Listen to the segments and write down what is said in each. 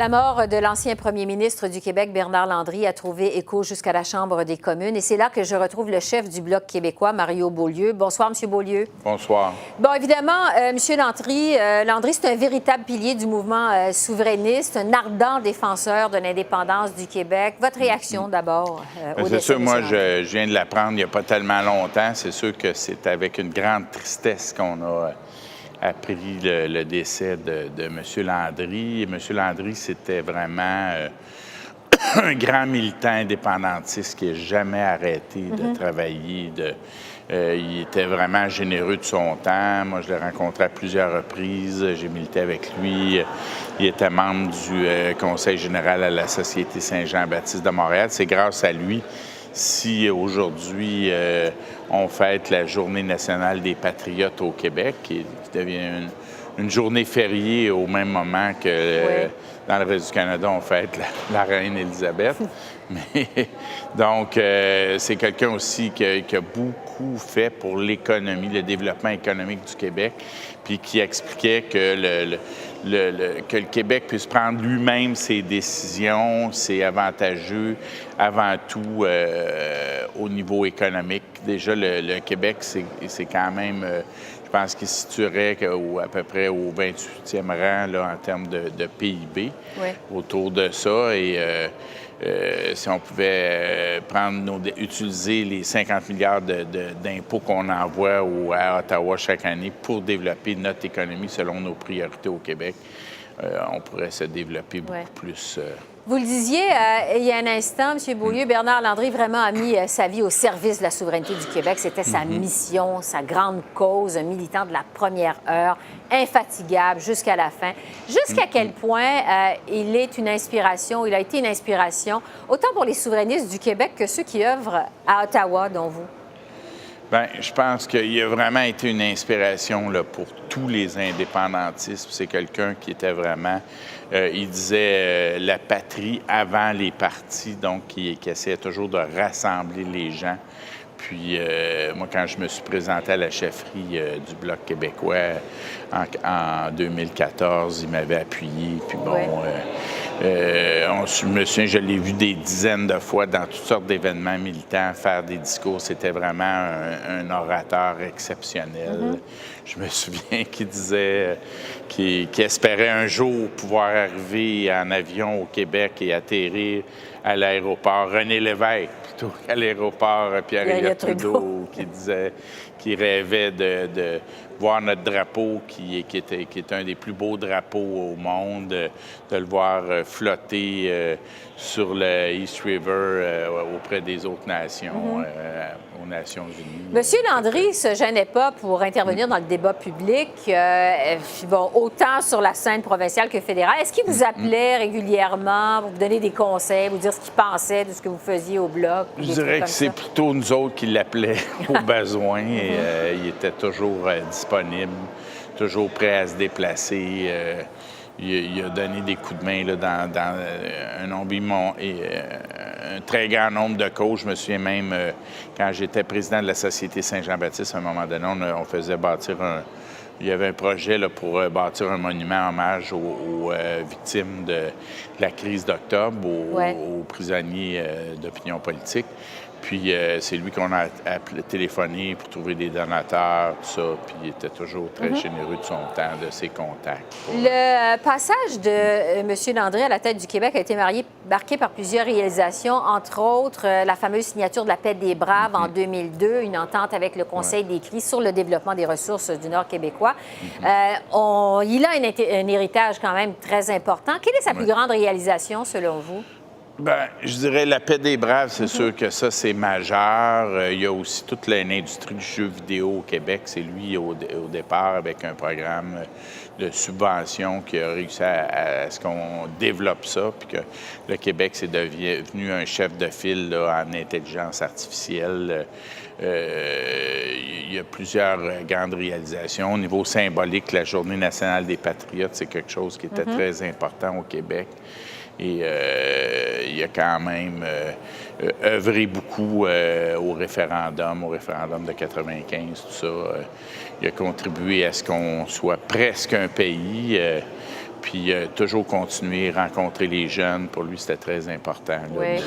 La mort de l'ancien premier ministre du Québec, Bernard Landry, a trouvé écho jusqu'à la Chambre des communes. Et c'est là que je retrouve le chef du Bloc québécois, Mario Beaulieu. Bonsoir, M. Beaulieu. Bonsoir. Bon, évidemment, M. Landry, c'est un véritable pilier du mouvement souverainiste, un ardent défenseur de l'indépendance du Québec. Votre réaction, d'abord, au décès C'est sûr, de M. moi, Landry? je viens de l'apprendre il n'y a pas tellement longtemps. C'est sûr que c'est avec une grande tristesse qu'on a appris le décès de M. Landry. Et M. Landry, c'était vraiment un grand militant indépendantiste qui n'a jamais arrêté de travailler. Il était vraiment généreux de son temps. Moi, je l'ai rencontré à plusieurs reprises. J'ai milité avec lui. Il était membre du Conseil général à la Société Saint-Jean-Baptiste de Montréal. C'est grâce à lui si aujourd'hui on fête la Journée nationale des patriotes au Québec, qui devient une journée fériée au même moment que dans le reste du Canada, on fête la reine Élisabeth. Donc, c'est quelqu'un aussi qui a beaucoup fait pour l'économie, le développement économique du Québec, puis qui expliquait que que le Québec puisse prendre lui-même ses décisions, c'est avantageux avant tout au niveau économique. Déjà, le Québec, c'est quand même, je pense qu'il se situerait à peu près au 28e rang là, en termes de PIB, autour de ça. Et si on pouvait utiliser les 50 milliards d'impôts qu'on envoie à Ottawa chaque année pour développer notre économie selon nos priorités au Québec, on pourrait se développer beaucoup plus. Vous le disiez il y a un instant, M. Beaulieu, Bernard Landry vraiment a mis sa vie au service de la souveraineté du Québec. C'était sa mission, sa grande cause, un militant de la première heure, infatigable jusqu'à la fin. Jusqu'à quel point il est une inspiration, il a été une inspiration, autant pour les souverainistes du Québec que ceux qui œuvrent à Ottawa, dont vous? Bien, je pense qu'il a vraiment été une inspiration là, pour tous les indépendantistes. C'est quelqu'un qui était vraiment, il disait la patrie avant les partis, donc qui essayait toujours de rassembler les gens. Puis moi, quand je me suis présenté à la chefferie du Bloc québécois en 2014, il m'avait appuyé. Puis bon, je me souviens, je l'ai vu des dizaines de fois dans toutes sortes d'événements militants faire des discours. C'était vraiment un orateur exceptionnel. Je me souviens qu'il disait qu'il espérait un jour pouvoir arriver en avion au Québec et atterrir à l'aéroport René Lévesque plutôt qu'à l'aéroport Pierre-Éliott Trudeau, qui disait qu'il rêvait de voir notre drapeau, qui est un des plus beaux drapeaux au monde, de le voir flotter sur le East River auprès des autres nations, aux Nations unies. Monsieur Landry ne se gênait pas pour intervenir dans le débat public, autant sur la scène provinciale que fédérale. Est-ce qu'il vous appelait régulièrement pour vous donner des conseils, vous dire ce qu'il pensait de ce que vous faisiez au Bloc? Je dirais que c'est plutôt nous autres qui l'appelaient au besoin. Et, il était toujours disponible, toujours prêt à se déplacer. Il a donné des coups de main là, dans un très grand nombre de causes. Je me souviens même, quand j'étais président de la Société Saint-Jean-Baptiste, à un moment donné, on faisait bâtir il y avait un projet là, pour bâtir un monument en hommage aux victimes de la crise d'octobre, aux prisonniers d'opinion politique. Puis c'est lui qu'on a téléphoné pour trouver des donateurs, tout ça. Puis il était toujours très généreux de son temps, de ses contacts. Le passage de M. Landry à la tête du Québec a été marqué par plusieurs réalisations, entre autres la fameuse signature de la paix des Braves en 2002, une entente avec le Conseil des CRI sur le développement des ressources du Nord québécois. Il a un héritage quand même très important. Quelle est sa plus grande réalisation, selon vous? Bien, je dirais la paix des Braves, c'est sûr que ça, c'est majeur. Il y a aussi toute l'industrie du jeu vidéo au Québec. C'est lui, au départ, avec un programme de subvention qui a réussi à ce qu'on développe ça, puis que le Québec s'est devenu un chef de file là, en intelligence artificielle. Il y a plusieurs grandes réalisations. Au niveau symbolique, la Journée nationale des patriotes, c'est quelque chose qui était très important au Québec. Et il a quand même œuvré beaucoup au référendum de 95, tout ça. Il a contribué à ce qu'on soit presque un pays. puis toujours continuer, rencontrer les jeunes. Pour lui, c'était très important. Là, Oui.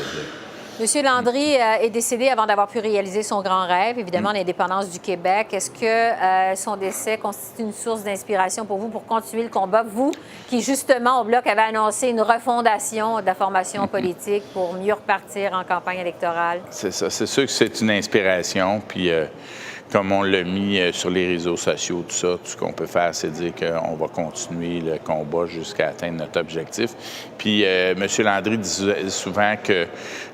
Monsieur Landry est décédé avant d'avoir pu réaliser son grand rêve, évidemment, l'indépendance du Québec. Est-ce que son décès constitue une source d'inspiration pour vous pour continuer le combat? Vous, qui justement, au Bloc, avez annoncé une refondation de la formation politique pour mieux repartir en campagne électorale. C'est ça. C'est sûr que c'est une inspiration. Puis, comme on l'a mis sur les réseaux sociaux, tout ça, tout ce qu'on peut faire, c'est dire qu'on va continuer le combat jusqu'à atteindre notre objectif. Puis, M. Landry disait souvent que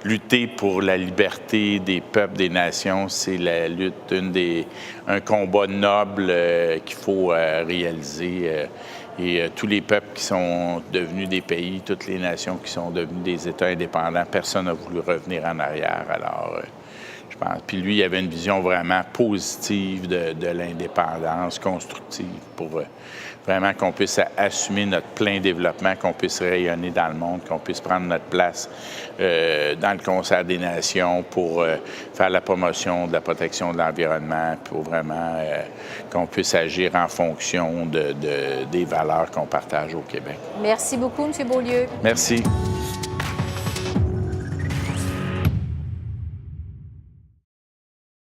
lutter pour la liberté des peuples, des nations, c'est la lutte, un combat noble qu'il faut réaliser. Et tous les peuples qui sont devenus des pays, toutes les nations qui sont devenues des États indépendants, personne n'a voulu revenir en arrière. Alors, je pense. Puis lui, il avait une vision vraiment positive de l'indépendance, constructive, pour vraiment qu'on puisse assumer notre plein développement, qu'on puisse rayonner dans le monde, qu'on puisse prendre notre place dans le concert des nations pour faire la promotion de la protection de l'environnement, pour vraiment qu'on puisse agir en fonction des valeurs qu'on partage au Québec. Merci beaucoup, M. Beaulieu. Merci.